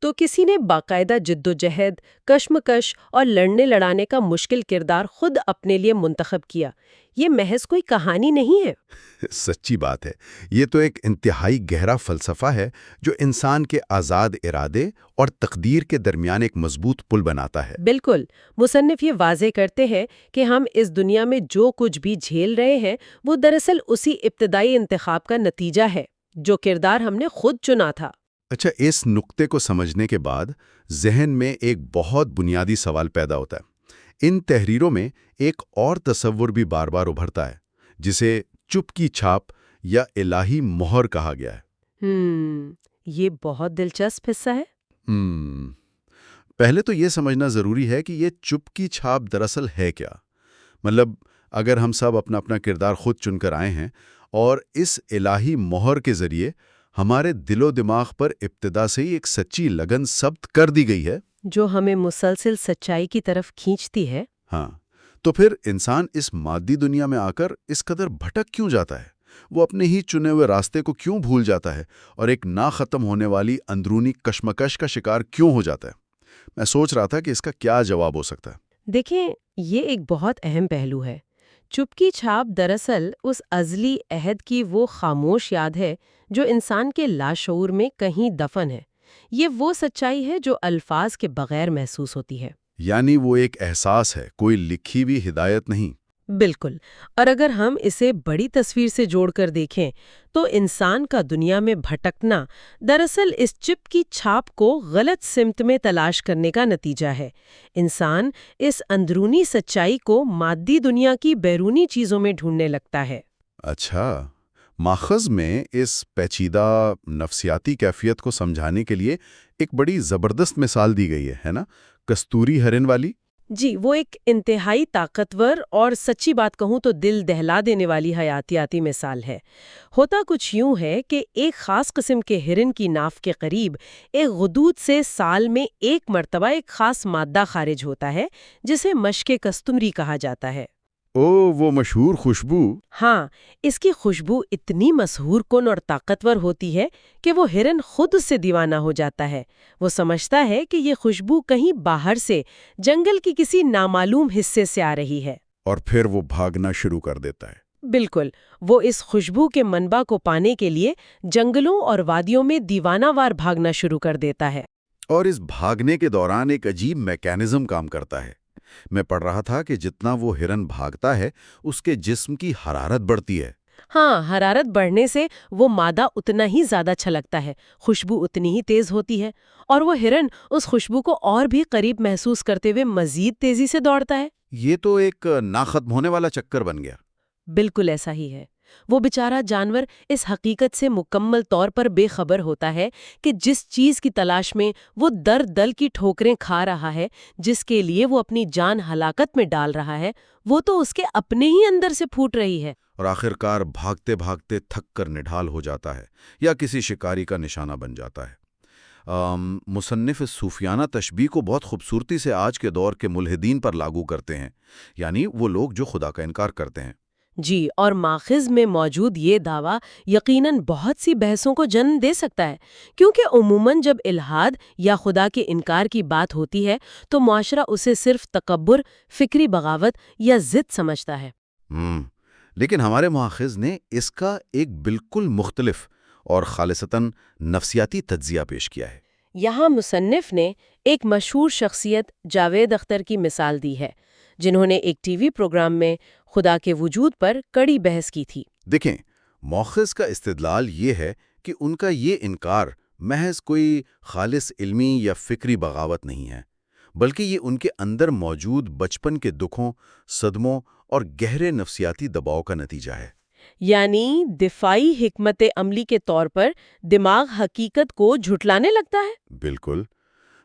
تو کسی نے باقاعدہ جدوجہد، کشمکش اور لڑنے لڑانے کا مشکل کردار خود اپنے لیے منتخب کیا۔ یہ محض کوئی کہانی نہیں ہے۔ سچی بات ہے، یہ تو ایک انتہائی گہرا فلسفہ ہے جو انسان کے آزاد ارادے اور تقدیر کے درمیان ایک مضبوط پل بناتا ہے۔ بالکل، مصنف یہ واضح کرتے ہیں کہ ہم اس دنیا میں جو کچھ بھی جھیل رہے ہیں وہ دراصل اسی ابتدائی انتخاب کا نتیجہ ہے، جو کردار ہم نے خود چنا تھا۔ اچھا، اس نقطے کو سمجھنے کے بعد ذہن میں ایک بہت بنیادی سوال پیدا ہوتا ہے۔ ان تحریروں میں ایک اور تصور بھی بار بار ابھرتا ہے، جسے چپ کی چھاپ یا الہی مہر کہا گیا ہے۔ یہ بہت دلچسپ حصہ ہے۔ پہلے تو یہ سمجھنا ضروری ہے کہ یہ چپ کی چھاپ دراصل ہے کیا؟ مطلب اگر ہم سب اپنا اپنا کردار خود چن کر آئے ہیں اور اس الہی مہر کے ذریعے ہمارے دل و دماغ پر ابتدا سے ہی ایک سچی لگن ثبت کر دی گئی ہے جو ہمیں مسلسل سچائی کی طرف کھینچتی ہے، ہاں، تو پھر انسان اس مادی دنیا میں آ کر اس قدر بھٹک کیوں جاتا ہے؟ وہ اپنے ہی چنے ہوئے راستے کو کیوں بھول جاتا ہے اور ایک نہ ختم ہونے والی اندرونی کشمکش کا شکار کیوں ہو جاتا ہے؟ میں سوچ رہا تھا کہ اس کا کیا جواب ہو سکتا ہے۔ دیکھیں، یہ ایک بہت اہم پہلو ہے۔ چپ کی چھاپ دراصل اس ازلی عہد کی وہ خاموش یاد ہے جو انسان کے لاشعور میں کہیں دفن ہے۔ یہ وہ سچائی ہے جو الفاظ کے بغیر محسوس ہوتی ہے۔ یعنی وہ ایک احساس ہے، کوئی لکھی ہوئی ہدایت نہیں۔ بالکل، اور اگر ہم اسے بڑی تصویر سے جوڑ کر دیکھیں تو انسان کا دنیا میں بھٹکنا دراصل اس چپ کی چھاپ کو غلط سمت میں تلاش کرنے کا نتیجہ ہے۔ انسان اس اندرونی سچائی کو مادی دنیا کی بیرونی چیزوں میں ڈھونڈنے لگتا ہے۔ اچھا، ماخذ میں اس پیچیدہ نفسیاتی کیفیت کو سمجھانے کے لیے ایک بڑی زبردست مثال دی گئی ہے نا؟ کستوری ہرن والی۔ جی، وہ ایک انتہائی طاقتور اور سچی بات کہوں تو دل دہلا دینے والی حیاتیاتی مثال ہے۔ ہوتا کچھ یوں ہے کہ ایک خاص قسم کے ہرن کی ناف کے قریب ایک غدود سے سال میں ایک مرتبہ ایک خاص مادہ خارج ہوتا ہے جسے مشک کستوری کہا جاتا ہے۔ وہ مشہور خوشبو۔ ہاں، اس کی خوشبو اتنی مسحور کن اور طاقتور ہوتی ہے کہ وہ ہرن خود اس سے دیوانہ ہو جاتا ہے۔ وہ سمجھتا ہے کہ یہ خوشبو کہیں باہر سے، جنگل کی کسی نامعلوم حصے سے آ رہی ہے، اور پھر وہ بھاگنا شروع کر دیتا ہے۔ بالکل، وہ اس خوشبو کے منبع کو پانے کے لیے جنگلوں اور وادیوں میں دیوانہ وار بھاگنا شروع کر دیتا ہے۔ اور اس بھاگنے کے دوران ایک عجیب میکینزم کام کرتا ہے۔ میں پڑھ رہا تھا کہ جتنا وہ ہرن بھاگتا ہے اس کے جسم کی حرارت بڑھتی ہے۔ ہاں، حرارت بڑھنے سے وہ مادہ اتنا ہی زیادہ چھلکتا ہے، خوشبو اتنی ہی تیز ہوتی ہے، اور وہ ہرن اس خوشبو کو اور بھی قریب محسوس کرتے ہوئے مزید تیزی سے دوڑتا ہے۔ یہ تو ایک نہ ختم ہونے والا چکر بن گیا۔ بالکل ایسا ہی ہے۔ وہ بیچارہ جانور اس حقیقت سے مکمل طور پر بے خبر ہوتا ہے کہ جس چیز کی تلاش میں وہ در دل کی ٹھوکریں کھا رہا ہے، جس کے لیے وہ اپنی جان ہلاکت میں ڈال رہا ہے، وہ تو اس کے اپنے ہی اندر سے پھوٹ رہی ہے۔ اور آخرکار بھاگتے بھاگتے تھک کر نڈھال ہو جاتا ہے یا کسی شکاری کا نشانہ بن جاتا ہے۔ مصنف صوفیانہ تشبیہ کو بہت خوبصورتی سے آج کے دور کے ملحدین پر لاگو کرتے ہیں، یعنی وہ لوگ جو خدا کا انکار کرتے ہیں۔ جی، اور ماخذ میں موجود یہ دعویٰ یقیناً بہت سی بحثوں کو جنم دے سکتا ہے، کیونکہ عموماً جب الحاد یا خدا کے انکار کی بات ہوتی ہے تو معاشرہ اسے صرف تکبر، فکری بغاوت یا ضد سمجھتا ہے۔ لیکن ہمارے ماخذ نے اس کا ایک بالکل مختلف اور خالصتاً نفسیاتی تجزیہ پیش کیا ہے۔ یہاں مصنف نے ایک مشہور شخصیت جاوید اختر کی مثال دی ہے، جنہوں نے ایک ٹی وی پروگرام میں خدا کے وجود پر کڑی بحث کی تھی۔ دیکھیں، ماخذ کا استدلال یہ ہے کہ ان کا یہ انکار محض کوئی خالص علمی یا فکری بغاوت نہیں ہے، بلکہ یہ ان کے اندر موجود بچپن کے دکھوں، صدموں اور گہرے نفسیاتی دباؤ کا نتیجہ ہے۔ یعنی دفاعی حکمت عملی کے طور پر دماغ حقیقت کو جھٹلانے لگتا ہے۔ بالکل،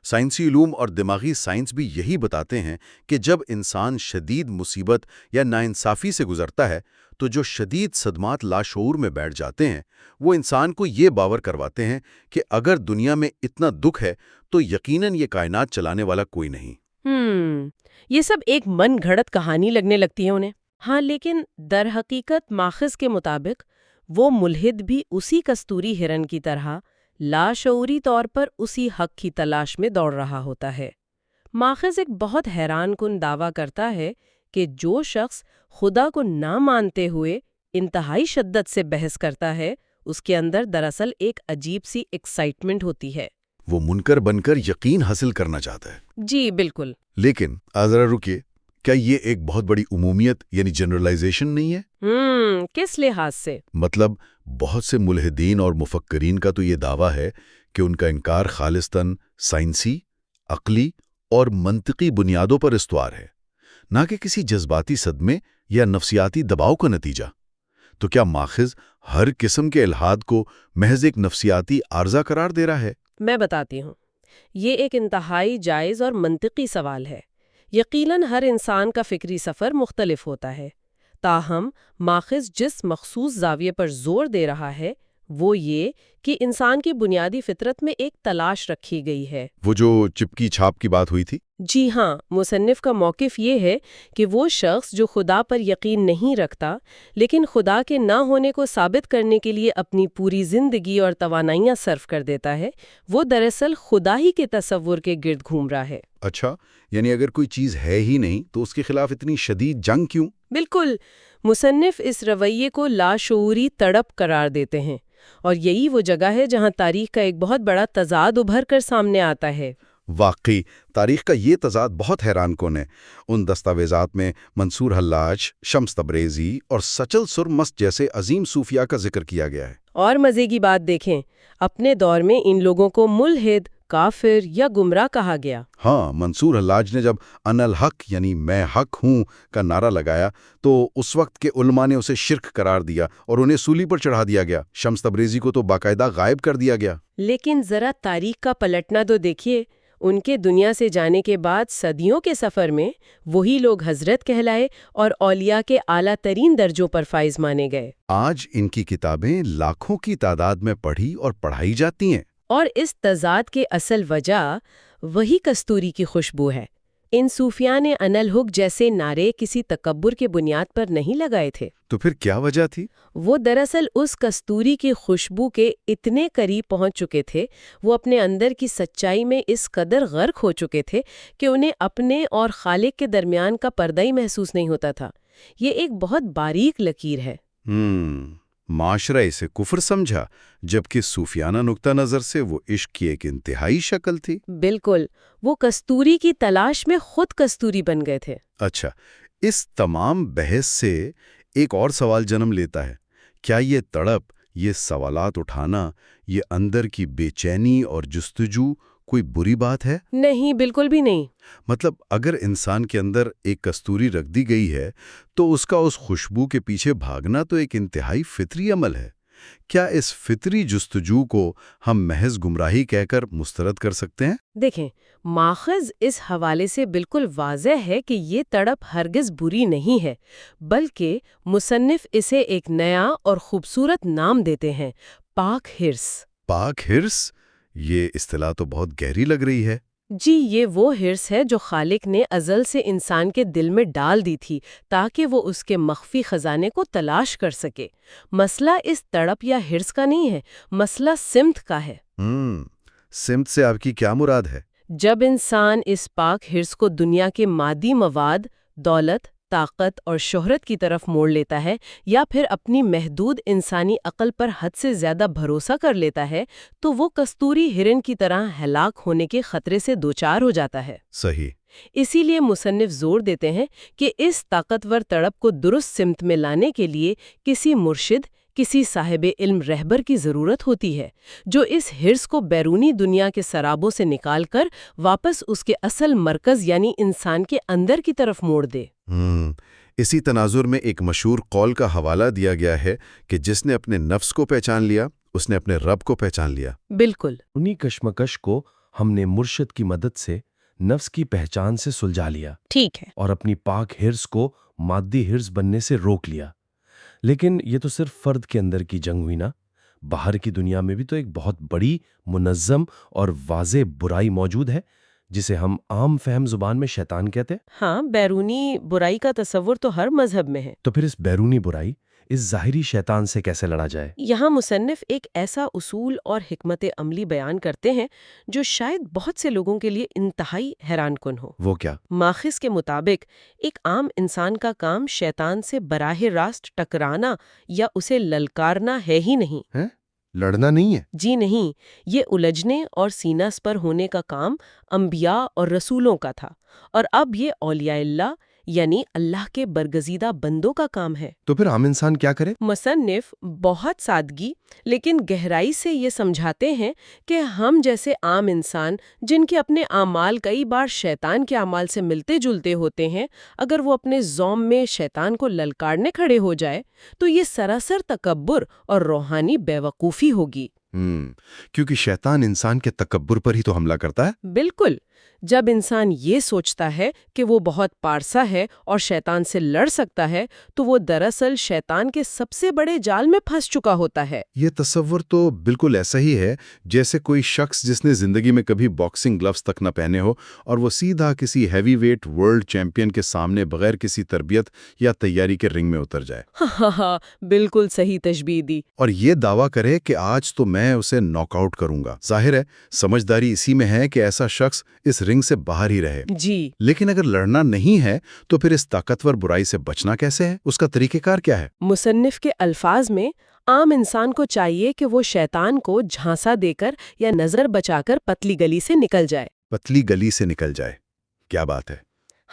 سائنسی علوم اور دماغی سائنس بھی یہی بتاتے ہیں کہ جب انسان شدید مصیبت یا ناانصافی سے گزرتا ہے تو جو شدید صدمات لاشعور میں بیٹھ جاتے ہیں وہ انسان کو یہ باور کرواتے ہیں کہ اگر دنیا میں اتنا دکھ ہے تو یقیناً یہ کائنات چلانے والا کوئی نہیں۔ یہ سب ایک من گھڑت کہانی لگنے لگتی ہے انہیں۔ ہاں، لیکن در حقیقت ماخذ کے مطابق وہ ملحد بھی اسی کستوری ہرن کی طرح لاشعوری طور پر اسی حق کی تلاش میں دوڑ رہا ہوتا ہے۔ ماخذ ایک بہت حیران کن دعویٰ کرتا ہے کہ جو شخص خدا کو نہ مانتے ہوئے انتہائی شدت سے بحث کرتا ہے، اس کے اندر دراصل ایک عجیب سی ایکسائٹمنٹ ہوتی ہے۔ وہ منکر بن کر یقین حاصل کرنا چاہتا ہے۔ جی بالکل۔ لیکن ذرا رکیے، کیا یہ ایک بہت بڑی عمومیت یعنی جنرلائزیشن نہیں ہے؟ کس لحاظ سے؟ مطلب بہت سے ملحدین اور مفکرین کا تو یہ دعویٰ ہے کہ ان کا انکار خالصتاً سائنسی، عقلی اور منطقی بنیادوں پر استوار ہے، نہ کہ کسی جذباتی صدمے یا نفسیاتی دباؤ کا نتیجہ۔ تو کیا ماخذ ہر قسم کے الحاد کو محض ایک نفسیاتی عارضہ قرار دے رہا ہے؟ میں بتاتی ہوں۔ یہ ایک انتہائی جائز اور منطقی سوال ہے۔ یقیناً ہر انسان کا فکری سفر مختلف ہوتا ہے، تاہم ماخذ جس مخصوص زاویے پر زور دے رہا ہے وہ یہ کہ انسان کی بنیادی فطرت میں ایک تلاش رکھی گئی ہے۔ وہ جو چپکی چھاپ کی بات ہوئی تھی؟ جی ہاں، مصنف کا موقف یہ ہے کہ وہ شخص جو خدا پر یقین نہیں رکھتا لیکن خدا کے نہ ہونے کو ثابت کرنے کے لیے اپنی پوری زندگی اور توانائیاں صرف کر دیتا ہے، وہ دراصل خدا ہی کے تصور کے گرد گھوم رہا ہے۔ اچھا، یعنی اگر کوئی چیز ہے ہی نہیں تو اس کے خلاف اتنی شدید جنگ کیوں؟ بالکل، مصنف اس رویے کو لاشعوری تڑپ قرار دیتے ہیں، اور یہی وہ جگہ ہے جہاں تاریخ کا ایک بہت بڑا تضاد ابھر کر سامنے آتا ہے۔ واقعی تاریخ کا یہ تضاد بہت حیران کن ہے۔ ان دستاویزات میں منصور حلاج، شمس تبریزی اور سچل سرمست جیسے عظیم صوفیاء کا ذکر کیا گیا ہے۔ اور مزے کی بات دیکھیں، اپنے دور میں ان لوگوں کو ملحد، کافر یا گمراہ کہا گیا۔ ہاں، منصور حلاج نے جب انا الحق یعنی میں حق ہوں کا نعرہ لگایا تو اس وقت کے علماء نے اسے شرک قرار دیا اور انہیں سولی پر چڑھا دیا گیا۔ شمس تبریزی کو تو باقاعدہ غائب کر دیا گیا۔ لیکن ذرا تاریخ کا پلٹنا تو دیکھیے، ان کے دنیا سے جانے کے بعد صدیوں کے سفر میں وہی لوگ حضرت کہلائے اور اولیاء کے اعلیٰ ترین درجوں پر فائز مانے گئے۔ آج ان کی کتابیں لاکھوں کی تعداد میں پڑھی اور پڑھائی جاتی ہیں۔ اور اس تضاد کے اصل وجہ وہی کستوری کی خوشبو ہے۔ ان صوفیاء نے انا الحق جیسے نعرے کسی تکبر کے بنیاد پر نہیں لگائے تھے۔ تو پھر کیا وجہ تھی؟ وہ دراصل اس کستوری کی خوشبو کے اتنے قریب پہنچ چکے تھے، وہ اپنے اندر کی سچائی میں اس قدر غرق ہو چکے تھے کہ انہیں اپنے اور خالق کے درمیان کا پردہ ہی محسوس نہیں ہوتا تھا۔ یہ ایک بہت باریک لکیر ہے۔ معاشرہ اسے کفر سمجھا، جبکہ صوفیانہ نقطہ نظر سے وہ عشق کی ایک انتہائی شکل تھی۔ بالکل، وہ کستوری کی تلاش میں خود کستوری بن گئے تھے۔ اچھا، اس تمام بحث سے ایک اور سوال جنم لیتا ہے، کیا یہ تڑپ، یہ سوالات اٹھانا، یہ اندر کی بے چینی اور جستجو کوئی بری بات ہے؟ نہیں، بالکل بھی نہیں۔ مطلب اگر انسان کے اندر ایک کستوری رکھ دی گئی ہے تو اس کا اس خوشبو کے پیچھے بھاگنا تو ایک انتہائی فطری عمل ہے۔ کیا اس فطری جستجو کو ہم محض گمراہی کہہ کر مسترد کر سکتے ہیں؟ دیکھیں، ماخذ اس حوالے سے بالکل واضح ہے کہ یہ تڑپ ہرگز بری نہیں ہے، بلکہ مصنف اسے ایک نیا اور خوبصورت نام دیتے ہیں: پاک حرص۔ پاک حرص؟ یہ اصطلاح تو بہت گہری لگ رہی ہے۔ جی، یہ وہ حرص ہے جو خالق نے ازل سے انسان کے دل میں ڈال دی تھی تاکہ وہ اس کے مخفی خزانے کو تلاش کر سکے۔ مسئلہ اس تڑپ یا حرص کا نہیں ہے، مسئلہ سمت کا ہے۔ سمت سے آپ کی کیا مراد ہے؟ جب انسان اس پاک حرص کو دنیا کے مادی مواد، دولت، طاقت اور شہرت کی طرف موڑ لیتا ہے، یا پھر اپنی محدود انسانی عقل پر حد سے زیادہ بھروسہ کر لیتا ہے، تو وہ کستوری ہرن کی طرح ہلاک ہونے کے خطرے سے دوچار ہو جاتا ہے۔ صحیح۔ اسی لیے مصنف زور دیتے ہیں کہ اس طاقتور تڑپ کو درست سمت میں لانے کے لیے کسی مرشد، کسی صاحب علم رہبر کی ضرورت ہوتی ہے، جو اس حرص کو بیرونی دنیا کے سرابوں سے نکال کر واپس اس کے اصل مرکز یعنی انسان کے اندر کی طرف موڑ دے۔ اسی تناظر میں ایک مشہور قول کا حوالہ دیا گیا ہے کہ جس نے اپنے نفس کو پہچان لیا، اس نے اپنے رب کو پہچان لیا۔ بالکل۔ انہی کشمکش کو ہم نے مرشد کی مدد سے نفس کی پہچان سے سلجھا لیا، ٹھیک ہے، اور اپنی پاک حرص کو مادی حرص بننے سے روک لیا۔ لیکن یہ تو صرف فرد کے اندر کی جنگ ہوئی نا، باہر کی دنیا میں بھی تو ایک بہت بڑی، منظم اور واضح برائی موجود ہے، جسے ہم عام فہم زبان میں شیطان کہتے ہیں۔ ہاں، بیرونی برائی کا تصور تو ہر مذہب میں ہے۔ تو پھر اس بیرونی برائی، اس ظاہری شیطان سے کیسے لڑا جائے؟ یہاں مصنف ایک ایسا اصول اور حکمت عملی بیان کرتے ہیں جو شاید بہت سے لوگوں کے لیے انتہائی حیران کن ہو۔ وہ کیا؟ ماخذ کے مطابق ایک عام انسان کا کام شیطان سے براہ راست ٹکرانا یا اسے للکارنا ہے ہی نہیں۔ لڑنا نہیں ہے؟ جی نہیں، یہ الجھنے اور سینہ سپر ہونے کا کام انبیاء اور رسولوں کا تھا، اور اب یہ اولیاء اللہ یعنی اللہ کے برگزیدہ بندوں کا کام ہے۔ تو پھر عام انسان کیا کرے؟ مصنف بہت سادگی لیکن گہرائی سے یہ سمجھاتے ہیں کہ ہم جیسے عام انسان جن کے اپنے اعمال کئی بار شیطان کے اعمال سے ملتے جلتے ہوتے ہیں، اگر وہ اپنے زوم میں شیطان کو للکارنے کھڑے ہو جائے تو یہ سراسر تکبر اور روحانی بیوقوفی ہوگی۔ کیونکہ شیطان انسان کے تکبر پر ہی تو حملہ کرتا ہے۔ بالکل، جب انسان یہ سوچتا ہے کہ وہ بہت پارسا ہے اور شیطان سے لڑ سکتا ہے تو وہ دراصل شیطان کے سب سے بڑے جال میں پھنس چکا ہوتا ہے۔ یہ تصور تو بالکل ایسا ہی ہے جیسے کوئی شخص جس نے زندگی میں کبھی باکسنگ گلوز تک نہ پہنے ہو اور وہ سیدھا کسی ہیوی ویٹ ورلڈ چیمپئن کے سامنے بغیر کسی تربیت یا تیاری کے رنگ میں اتر جائے۔ ہاں بالکل صحیح تشبیہ دی۔ اور یہ دعویٰ کرے کہ آج تو میں اسے ناک آؤٹ کروں گا۔ ظاہر ہے سمجھداری اسی میں ہے کہ ایسا شخص اس رنگ سے باہر ہی رہے۔ جی، لیکن اگر لڑنا نہیں ہے تو پھر اس طاقتور برائی سے بچنا کیسے ہے؟ اس کا طریقہ کار کیا ہے؟ مصنف کے الفاظ میں عام انسان کو چاہیے کہ وہ شیطان کو جھانسا دے کر یا نظر بچا کر پتلی گلی سے نکل جائے۔ پتلی گلی سے نکل جائے، کیا بات ہے؟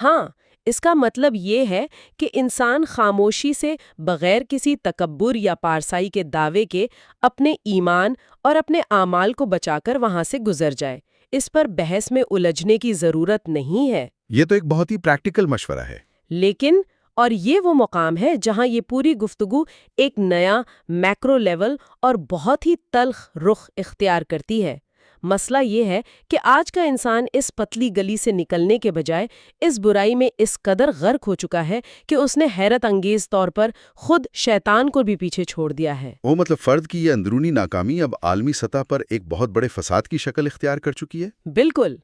ہاں، اس کا مطلب یہ ہے کہ انسان خاموشی سے بغیر کسی تکبر یا پارسائی کے دعوے کے اپنے ایمان اور اپنے اعمال کو بچا کر وہاں سے گزر جائے۔ اس پر بحث میں الجھنے کی ضرورت نہیں ہے۔ یہ تو ایک بہت ہی پریکٹیکل مشورہ ہے۔ لیکن اور یہ وہ مقام ہے جہاں یہ پوری گفتگو ایک نیا میکرو لیول اور بہت ہی تلخ رخ اختیار کرتی ہے۔ مسئلہ یہ ہے کہ آج کا انسان اس پتلی گلی سے نکلنے کے بجائے اس برائی میں اس قدر غرق ہو چکا ہے کہ اس نے حیرت انگیز طور پر خود شیطان کو بھی پیچھے چھوڑ دیا ہے۔ وہ مطلب فرد کی یہ اندرونی ناکامی اب عالمی سطح پر ایک بہت بڑے فساد کی شکل اختیار کر چکی ہے۔ بالکل۔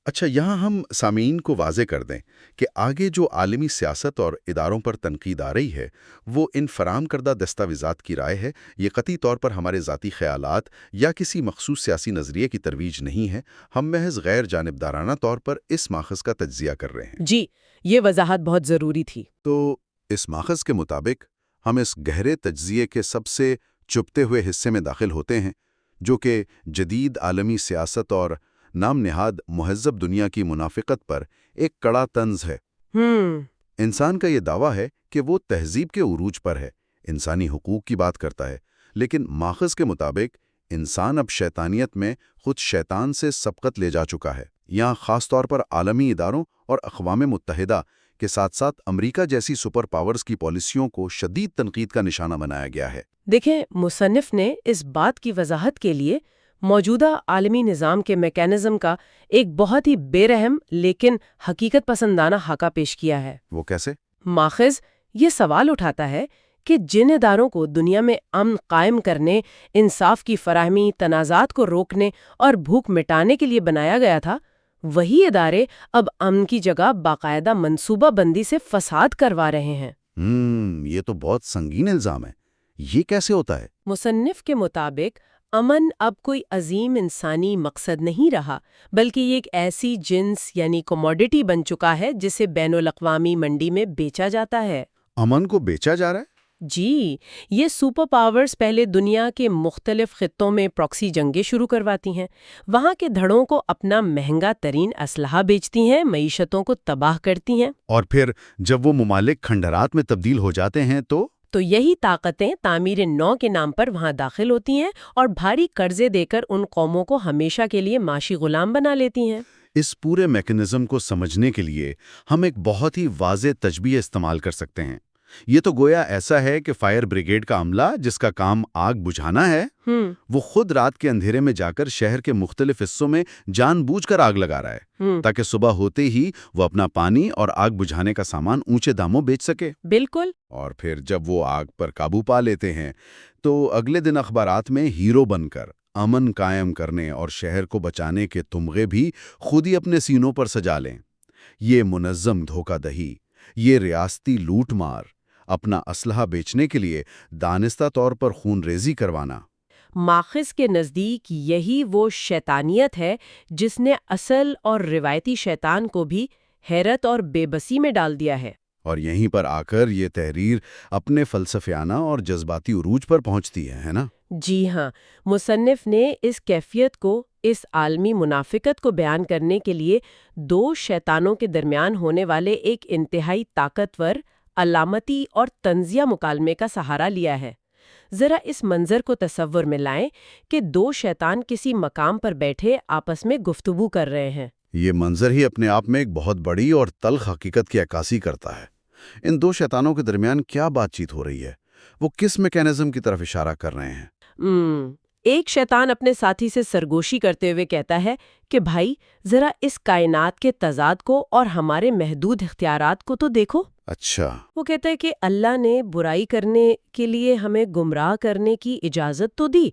اچھا، یہاں ہم سامعین کو واضح کر دیں کہ آگے جو عالمی سیاست اور اداروں پر تنقید آ رہی ہے وہ ان فراہم کردہ دستاویزات کی رائے ہے۔ یہ قطعی طور پر ہمارے ذاتی خیالات یا کسی مخصوص سیاسی نظریے کی ترویج نہیں ہے۔ ہم محض غیر جانبدارانہ طور پر اس ماخذ کا تجزیہ کر رہے ہیں۔ جی، یہ وضاحت بہت ضروری تھی۔ تو اس ماخذ کے مطابق ہم اس گہرے تجزیے کے سب سے چپتے ہوئے حصے میں داخل ہوتے ہیں، جو کہ جدید عالمی سیاست اور نام نہاد مہذب دنیا کی منافقت پر ایک کڑا طنز ہے۔ انسان کا یہ دعویٰ ہے کہ وہ تہذیب کے عروج پر ہے، انسانی حقوق کی بات کرتا ہے، لیکن ماخذ کے مطابق انسان اب شیطانیت میں خود شیطان سے سبقت لے جا چکا ہے۔ یہاں خاص طور پر عالمی اداروں اور اقوام متحدہ کے ساتھ ساتھ امریکہ جیسی سپر پاورز کی پالیسیوں کو شدید تنقید کا نشانہ بنایا گیا ہے۔ دیکھیں، مصنف نے اس بات کی وضاحت کے لیے موجودہ عالمی نظام کے میکانزم کا ایک بہت ہی بے رحم لیکن حقیقت پسندانہ خاکہ پیش کیا ہے۔ وہ کیسے؟ ماخذ یہ سوال اٹھاتا ہے کہ جن اداروں کو دنیا میں امن قائم کرنے، انصاف کی فراہمی، تنازعات کو روکنے اور بھوک مٹانے کے لیے بنایا گیا تھا، وہی ادارے اب امن کی جگہ باقاعدہ منصوبہ بندی سے فساد کروا رہے ہیں۔ یہ تو بہت سنگین الزام ہے۔ یہ کیسے ہوتا ہے؟ مصنف کے مطابق امن اب کوئی عظیم انسانی مقصد نہیں رہا، بلکہ یہ ایک ایسی جنس یعنی کوموڈٹی بن چکا ہے جسے بین الاقوامی منڈی میں بیچا جاتا ہے۔ امن کو بیچا جا رہا ہے؟ جی، یہ سپر پاورز پہلے دنیا کے مختلف خطوں میں پراکسی جنگیں شروع کرواتی ہیں، وہاں کے دھڑوں کو اپنا مہنگا ترین اسلحہ بیچتی ہیں، معیشتوں کو تباہ کرتی ہیں، اور پھر جب وہ ممالک کھنڈرات میں تبدیل ہو جاتے ہیں تو یہی طاقتیں تعمیر نو کے نام پر وہاں داخل ہوتی ہیں اور بھاری قرضے دے کر ان قوموں کو ہمیشہ کے لیے معاشی غلام بنا لیتی ہیں۔ اس پورے میکانزم کو سمجھنے کے لیے ہم ایک بہت ہی واضح تشبیہ استعمال کر سکتے ہیں۔ یہ تو گویا ایسا ہے کہ فائر بریگیڈ کا عملہ جس کا کام آگ بجھانا ہے، وہ خود رات کے اندھیرے میں جا کر شہر کے مختلف حصوں میں جان بوجھ کر آگ لگا رہا ہے تاکہ صبح ہوتے ہی وہ اپنا پانی اور آگ بجھانے کا سامان اونچے داموں بیچ سکے۔ بالکل۔ اور پھر جب وہ آگ پر قابو پا لیتے ہیں تو اگلے دن اخبارات میں ہیرو بن کر امن قائم کرنے اور شہر کو بچانے کے تمغے بھی خود ہی اپنے سینوں پر سجا لیں۔ یہ منظم دھوکہ دہی، یہ ریاستی لوٹ مار اپنا اسلحہ بیچنے کے لیے دانستہ طور پر خون ریزی کروانا۔ ماخذ کے نزدیک یہی وہ شیطانیت ہے جس نے اصل اور روایتی شیطان کو بھی حیرت اور بے بسی میں ڈال دیا ہے۔ اور یہیں پر آ کر یہ تحریر اپنے فلسفیانہ اور جذباتی عروج پر پہنچتی ہے نا؟ جی ہاں، مصنف نے اس کیفیت کو، اس عالمی منافقت کو بیان کرنے کے لیے دو شیطانوں کے درمیان ہونے والے ایک انتہائی طاقتور، علامتی اور طنزیہ مکالمے کا سہارا لیا ہے۔ ذرا اس منظر کو تصور میں لائیں کہ دو شیطان کسی مقام پر بیٹھے آپس میں گفتگو کر رہے ہیں۔ یہ منظر ہی اپنے آپ میں ایک بہت بڑی اور تلخ حقیقت کی عکاسی کرتا ہے۔ ان دو شیطانوں کے درمیان کیا بات چیت ہو رہی ہے؟ وہ کس میکینزم کی طرف اشارہ کر رہے ہیں؟ ایک شیطان اپنے ساتھی سے سرگوشی کرتے ہوئے کہتا ہے کہ بھائی ذرا اس کائنات کے تضاد کو اور ہمارے محدود اختیارات کو تو دیکھو۔ اچھا۔ وہ کہتا ہے کہ اللہ نے برائی کرنے کے لیے ہمیں گمراہ کرنے کی اجازت تو دی،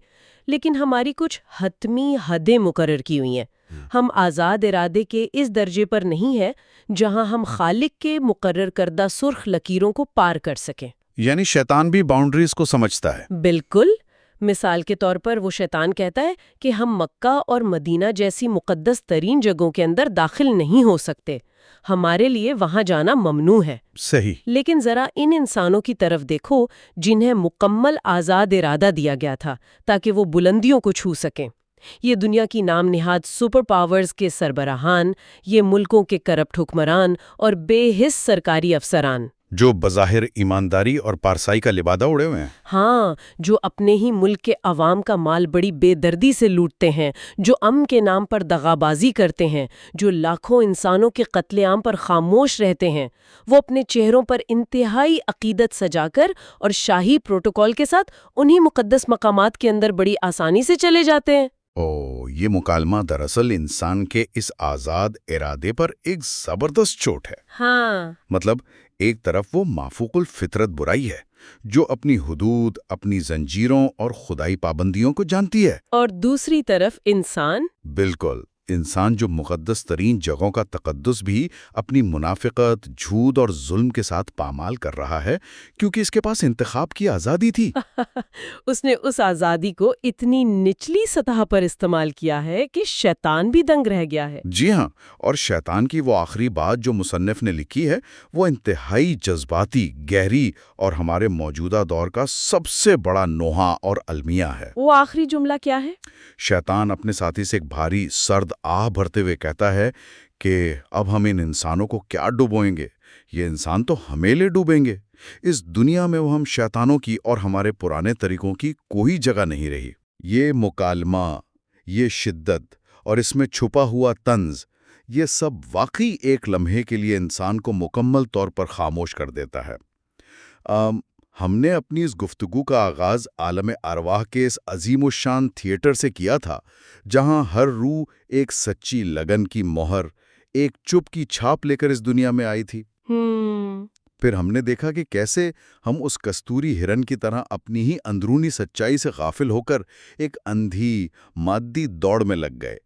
لیکن ہماری کچھ حتمی حدیں مقرر کی ہوئی ہیں۔ ہم آزاد ارادے کے اس درجے پر نہیں ہیں جہاں ہم خالق کے مقرر کردہ سرخ لکیروں کو پار کر سکیں۔ یعنی شیطان بھی باؤنڈریز کو سمجھتا ہے۔ بالکل۔ مثال کے طور پر وہ شیطان کہتا ہے کہ ہم مکہ اور مدینہ جیسی مقدس ترین جگہوں کے اندر داخل نہیں ہو سکتے، ہمارے لیے وہاں جانا ممنوع ہے۔ صحیح۔ لیکن ذرا ان انسانوں کی طرف دیکھو جنہیں مکمل آزاد ارادہ دیا گیا تھا تاکہ وہ بلندیوں کو چھو سکیں۔ یہ دنیا کی نام نہاد سپر پاورز کے سربراہان، یہ ملکوں کے کرپٹ حکمران اور بے حس سرکاری افسران، جو بظاہر ایمانداری اور پارسائی کا لبادہ اڑے ہوئے ہیں۔ ہاں، جو اپنے ہی ملک کے عوام کا مال بڑی بے دردی سے لوٹتے ہیں، جو امن کے نام پر دغابازی کرتے ہیں، جو لاکھوں انسانوں کے قتل عام پر خاموش رہتے ہیں، وہ اپنے چہروں پر انتہائی عقیدت سجا کر اور شاہی پروٹوکول کے ساتھ انہی مقدس مقامات کے اندر بڑی آسانی سے چلے جاتے ہیں۔ یہ مکالمہ دراصل انسان کے اس آزاد ارادے پر ایک زبردست چوٹ ہے۔ ہاں، مطلب ایک طرف وہ مافوق الفطرت برائی ہے جو اپنی حدود، اپنی زنجیروں اور خدائی پابندیوں کو جانتی ہے، اور دوسری طرف انسان، بالکل انسان جو مقدس ترین جگہوں کا تقدس بھی اپنی منافقت، جھوٹ اور ظلم کے ساتھ پامال کر رہا ہے کیونکہ اس کے پاس انتخاب کی آزادی تھی۔ اس نے اس آزادی کو اتنی نچلی سطح پر استعمال کیا ہے کہ شیطان بھی دنگ رہ گیا ہے۔ جی ہاں، اور شیطان کی وہ آخری بات جو مصنف نے لکھی ہے وہ انتہائی جذباتی، گہری اور ہمارے موجودہ دور کا سب سے بڑا نوحہ اور المیہ ہے۔ وہ آخری جملہ کیا ہے؟ شیطان اپنے ساتھی سے ایک بھاری سرد آہ بھرتے ہوئے کہتا ہے کہ اب ہم ان انسانوں کو کیا ڈبوئیں گے؟ یہ انسان تو ہمیں لے ڈوبیں گے۔ اس دنیا میں وہ ہم شیطانوں کی اور ہمارے پرانے طریقوں کی کوئی جگہ نہیں رہی۔ یہ مکالمہ، یہ شدت اور اس میں چھپا ہوا طنز، یہ سب واقعی ایک لمحے کے لیے انسان کو مکمل طور پر خاموش کر دیتا ہے۔ ہم نے اپنی اس گفتگو کا آغاز عالم ارواح کے اس عظیم الشان تھیٹر سے کیا تھا جہاں ہر روح ایک سچی لگن کی مہر، ایک چپ کی چھاپ لے کر اس دنیا میں آئی تھی۔ پھر ہم نے دیکھا کہ کیسے ہم اس کستوری ہرن کی طرح اپنی ہی اندرونی سچائی سے غافل ہو کر ایک اندھی مادی دوڑ میں لگ گئے،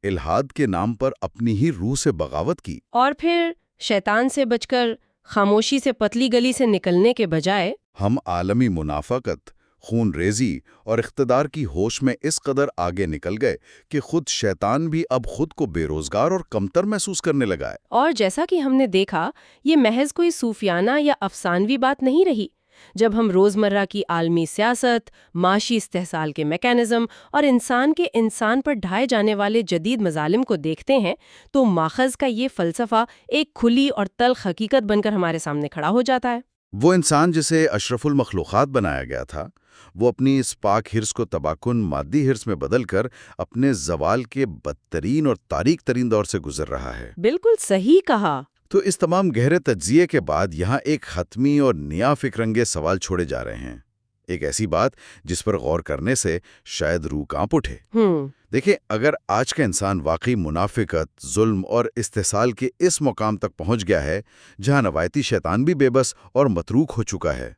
الحاد کے نام پر اپنی ہی روح سے بغاوت کی، اور پھر شیطان سے بچ کر خاموشی سے پتلی گلی سے نکلنے کے بجائے ہم عالمی منافقت، خون ریزی اور اقتدار کی ہوش میں اس قدر آگے نکل گئے کہ خود شیطان بھی اب خود کو بے روزگار اور کمتر محسوس کرنے لگا ہے۔ اور جیسا کہ ہم نے دیکھا، یہ محض کوئی صوفیانہ یا افسانوی بات نہیں رہی۔ جب ہم روزمرہ کی عالمی سیاست، معاشی استحصال کے میکانزم اور انسان کے انسان پر ڈھائے جانے والے جدید مظالم کو دیکھتے ہیں تو ماخذ کا یہ فلسفہ ایک کھلی اور تلخ حقیقت بن کر ہمارے سامنے کھڑا ہو جاتا ہے۔ وہ انسان جسے اشرف المخلوقات بنایا گیا تھا، وہ اپنی اس پاک حرص کو تباکن مادی حرص میں بدل کر اپنے زوال کے بدترین اور تاریک ترین دور سے گزر رہا ہے۔ بالکل صحیح کہا۔ تو اس تمام گہرے تجزیے کے بعد یہاں ایک حتمی اور نیا فکرنگے سوال چھوڑے جا رہے ہیں، ایک ایسی بات جس پر غور کرنے سے شاید روح کانپ اٹھے۔ دیکھیں، اگر آج کا انسان واقعی منافقت، ظلم اور استحصال کے اس مقام تک پہنچ گیا ہے جہاں روایتی شیطان بھی بے بس اور متروک ہو چکا ہے،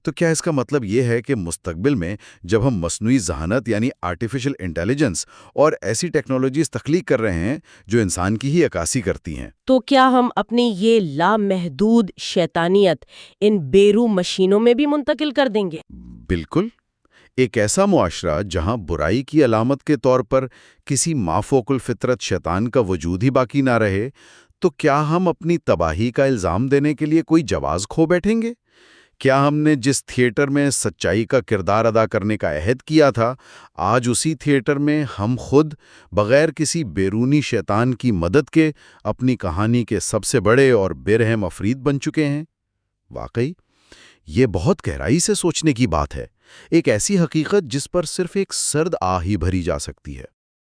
تو کیا اس کا مطلب یہ ہے کہ مستقبل میں جب ہم مصنوعی ذہانت یعنی آرٹیفیشل انٹیلیجنس اور ایسی ٹیکنالوجیز تخلیق کر رہے ہیں جو انسان کی ہی عکاسی کرتی ہیں، تو کیا ہم اپنی یہ لامحدود شیطانیت ان بیرو مشینوں میں بھی منتقل کر دیں گے؟ بالکل، ایک ایسا معاشرہ جہاں برائی کی علامت کے طور پر کسی مافوق الفطرت شیطان کا وجود ہی باقی نہ رہے، تو کیا ہم اپنی تباہی کا الزام دینے کے لیے کوئی جواز کھو بیٹھیں گے؟ کیا ہم نے جس تھیٹر میں سچائی کا کردار ادا کرنے کا عہد کیا تھا، آج اسی تھیٹر میں ہم خود بغیر کسی بیرونی شیطان کی مدد کے اپنی کہانی کے سب سے بڑے اور بے رحم افرید بن چکے ہیں؟ واقعی یہ بہت گہرائی سے سوچنے کی بات ہے، ایک ایسی حقیقت جس پر صرف ایک سرد آہ ہی بھری جا سکتی ہے۔